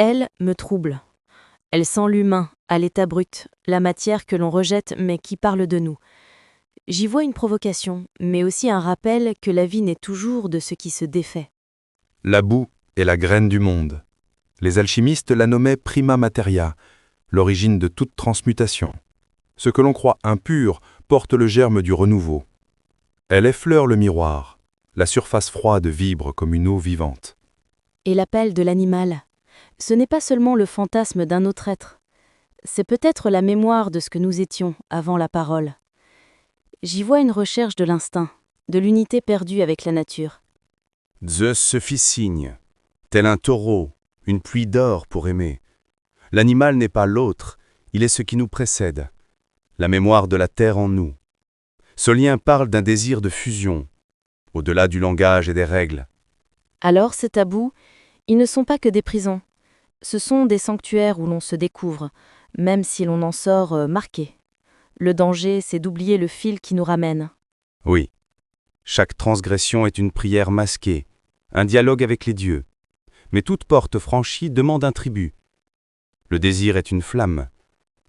Elle me trouble. Elle sent l'humain, à l'état brut, la matière que l'on rejette mais qui parle de nous. J'y vois une provocation, mais aussi un rappel que la vie naît toujours de ce qui se défait. La boue est la graine du monde. Les alchimistes la nommaient prima materia, l'origine de toute transmutation. Ce que l'on croit impur porte le germe du renouveau. Elle effleure le miroir. La surface froide vibre comme une eau vivante. Et l'appel de l'animal, ce n'est pas seulement le fantasme d'un autre être. C'est peut-être la mémoire de ce que nous étions avant la parole. J'y vois une recherche de l'instinct, de l'unité perdue avec la nature. Zeus se fit signe, tel un taureau, une pluie d'or pour aimer. L'animal n'est pas l'autre, il est ce qui nous précède, la mémoire de la terre en nous. Ce lien parle d'un désir de fusion, au-delà du langage et des règles. Alors ces tabous, ils ne sont pas que des prisons. Ce sont des sanctuaires où l'on se découvre, même si l'on en sort marqué. Le danger, c'est d'oublier le fil qui nous ramène. Oui, chaque transgression est une prière masquée, un dialogue avec les dieux. Mais toute porte franchie demande un tribut. Le désir est une flamme,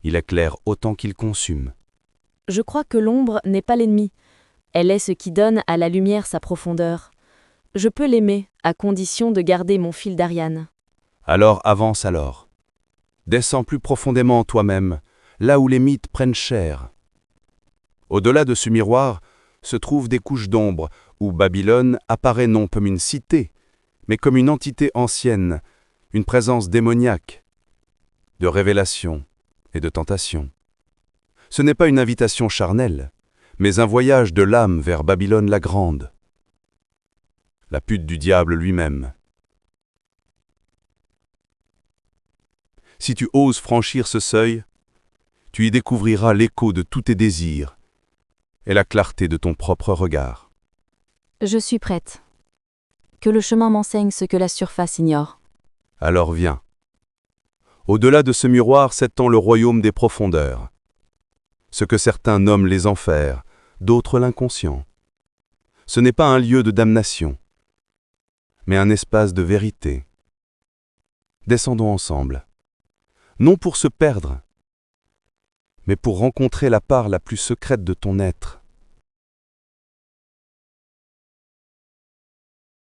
il éclaire autant qu'il consume. Je crois que l'ombre n'est pas l'ennemi. Elle est ce qui donne à la lumière sa profondeur. Je peux l'aimer, à condition de garder mon fil d'Ariane. Alors avance alors. Descends plus profondément en toi-même, là où les mythes prennent chair. Au-delà de ce miroir se trouvent des couches d'ombre, où Babylone apparaît non comme une cité, mais comme une entité ancienne, une présence démoniaque, de révélation et de tentation. Ce n'est pas une invitation charnelle, mais un voyage de l'âme vers Babylone la Grande, la pute du diable lui-même. Si tu oses franchir ce seuil, tu y découvriras l'écho de tous tes désirs et la clarté de ton propre regard. Je suis prête. Que le chemin m'enseigne ce que la surface ignore. Alors viens. Au-delà de ce miroir s'étend le royaume des profondeurs. Ce que certains nomment les enfers, d'autres l'inconscient. Ce n'est pas un lieu de damnation, mais un espace de vérité. Descendons ensemble, non pour se perdre, mais pour rencontrer la part la plus secrète de ton être.